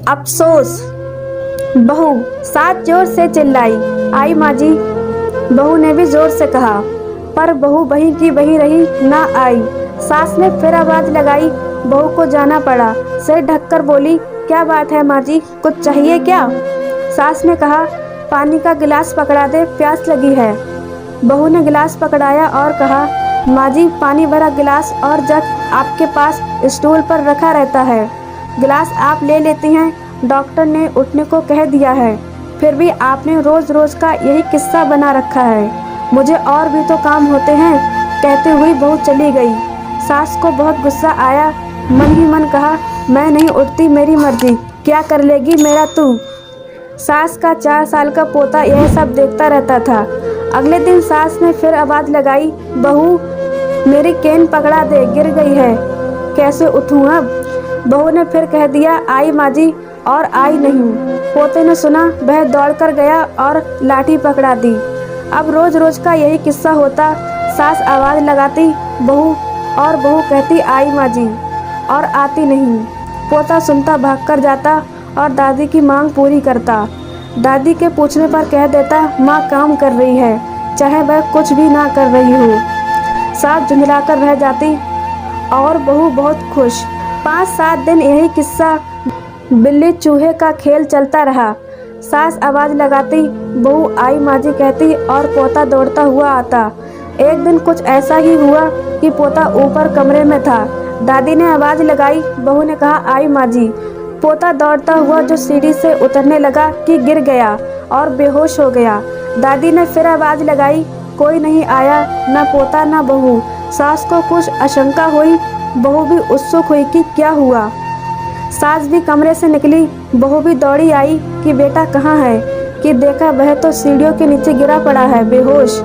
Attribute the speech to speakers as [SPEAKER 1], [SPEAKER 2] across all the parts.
[SPEAKER 1] अफसोस। बहू सास जोर से चिल्लाई। आई माँ जी। बहू ने भी जोर से कहा, पर बहू वहीं की वहीं रही, ना आई। सास ने फिर आवाज लगाई। बहू को जाना पड़ा। सिर ढककर बोली, क्या बात है माँ जी, कुछ चाहिए क्या? सास ने कहा, पानी का गिलास पकड़ा दे, प्यास लगी है। बहू ने गिलास पकड़ाया और कहा, माँ जी पानी भरा गिलास और जग आपके पास स्टूल पर रखा रहता है, गिलास आप ले लेती हैं। डॉक्टर ने उठने को कह दिया है, फिर भी आपने रोज रोज का यही किस्सा बना रखा है, मुझे और भी तो काम होते हैं। कहते हुए बहू चली गई। सास को बहुत गुस्सा आया। मन ही मन कहा, मैं नहीं उठती, मेरी मर्जी, क्या कर लेगी मेरा तू। सास का 4 साल का पोता यह सब देखता रहता था। अगले दिन सास ने फिर आवाज लगाई, बहू मेरी केन पकड़ा दे, गिर गई है, कैसे उठूं अब? बहू ने फिर कह दिया, आई माँ जी, और आई नहीं। पोते ने सुना, वह दौड़कर गया और लाठी पकड़ा दी। अब रोज रोज का यही किस्सा होता। सास आवाज लगाती, बहू, और बहू कहती, आई माँ जी, और आती नहीं। पोता सुनता भागकर जाता और दादी की मांग पूरी करता। दादी के पूछने पर कह देता, माँ काम कर रही है, चाहे वह कुछ भी ना कर रही हो। सास झुंझलाकर रह जाती और बहू बहुत खुश। 5-7 दिन यही किस्सा बिल्ली चूहे का खेल चलता रहा। सास आवाज लगाती, बहू आई माँ जी कहती और पोता दौड़ता हुआ आता। एक दिन कुछ ऐसा ही हुआ कि पोता ऊपर कमरे में था। दादी ने आवाज लगाई। बहू ने कहा, आई माँ जी। पोता दौड़ता हुआ जो सीढ़ी से उतरने लगा कि गिर गया और बेहोश हो गया। दादी ने फिर आवाज लगाई। कोई नहीं आया, न पोता न बहू। सास को कुछ आशंका हुई। बहू भी उत्सुक हुई कि क्या हुआ। सास भी कमरे से निकली। बहू भी दौड़ी आई कि बेटा कहाँ है, कि देखा वह तो सीढ़ियों के नीचे गिरा पड़ा है, बेहोश।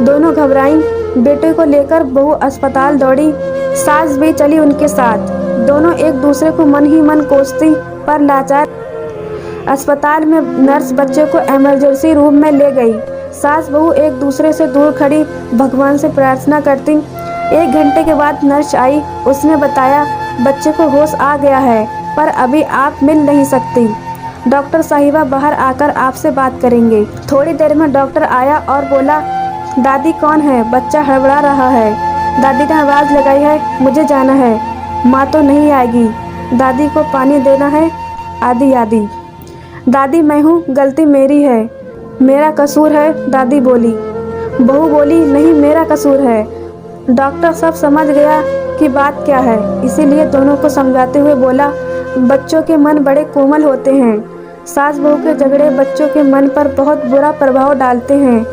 [SPEAKER 1] दोनों घबराई। बेटे को लेकर बहू अस्पताल दौड़ी। सास भी चली उनके साथ। दोनों एक दूसरे को मन ही मन कोसती पर लाचार। अस्पताल में नर्स बच्चे को इमरजेंसी रूम में ले गई। सास बहू एक दूसरे से दूर खड़ी भगवान से प्रार्थना करती। 1 घंटे के बाद नर्स आई। उसने बताया, बच्चे को होश आ गया है, पर अभी आप मिल नहीं सकती। डॉक्टर साहिबा बाहर आकर आपसे बात करेंगे। थोड़ी देर में डॉक्टर आया और बोला, दादी कौन है, बच्चा हड़बड़ा रहा है। दादी ने आवाज़ लगाई है, मुझे जाना है, माँ तो नहीं आएगी, दादी को पानी देना है, आदि आदि। दादी मैं हूँ, गलती मेरी है, मेरा कसूर है, दादी बोली। बहू बोली, नहीं मेरा कसूर है। डॉक्टर सब समझ गया कि बात क्या है, इसीलिए दोनों को समझाते हुए बोला, बच्चों के मन बड़े कोमल होते हैं। सास बहू के झगड़े बच्चों के मन पर बहुत बुरा प्रभाव डालते हैं।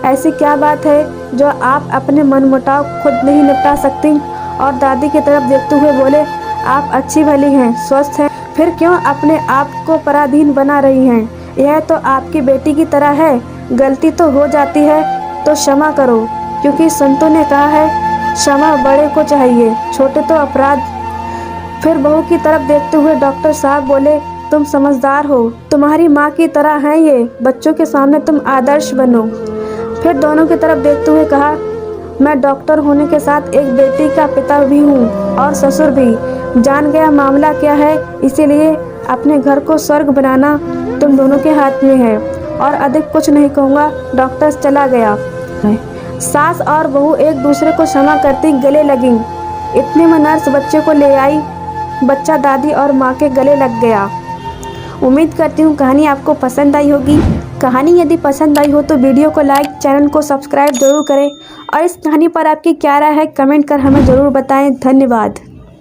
[SPEAKER 1] ऐसी क्या बात है जो आप अपने मनमुटाव खुद नहीं निपटा सकती? और दादी की तरफ देखते हुए बोले, आप अच्छी भली हैं, स्वस्थ हैं, फिर क्यों अपने आप को पराधीन बना रही हैं? यह तो आपकी बेटी की तरह है, गलती तो हो जाती है तो क्षमा करो, क्योंकि संतों ने कहा है, क्षमा बड़े को चाहिए, छोटे तो अपराध। फिर बहू की तरफ देखते हुए डॉक्टर साहब बोले, तुम समझदार हो, तुम्हारी माँ की तरह हैं ये, बच्चों के सामने तुम आदर्श बनो। फिर दोनों की तरफ देखते हुए कहा, मैं डॉक्टर होने के साथ एक बेटी का पिता भी हूँ और ससुर भी। जान गया मामला क्या है, इसीलिए अपने घर को स्वर्ग बनाना तुम दोनों के हाथ में है, और अधिक कुछ नहीं कहूँगा। डॉक्टर चला गया। सास और बहू एक दूसरे को क्षमा करती गले लगी। इतने में नर्स बच्चे को ले आई। बच्चा दादी और माँ के गले लग गया। उम्मीद करती हूँ कहानी आपको पसंद आई होगी। कहानी यदि पसंद आई हो तो वीडियो को लाइक, चैनल को सब्सक्राइब जरूर करें, और इस कहानी पर आपकी क्या राय है कमेंट कर हमें ज़रूर बताएं। धन्यवाद।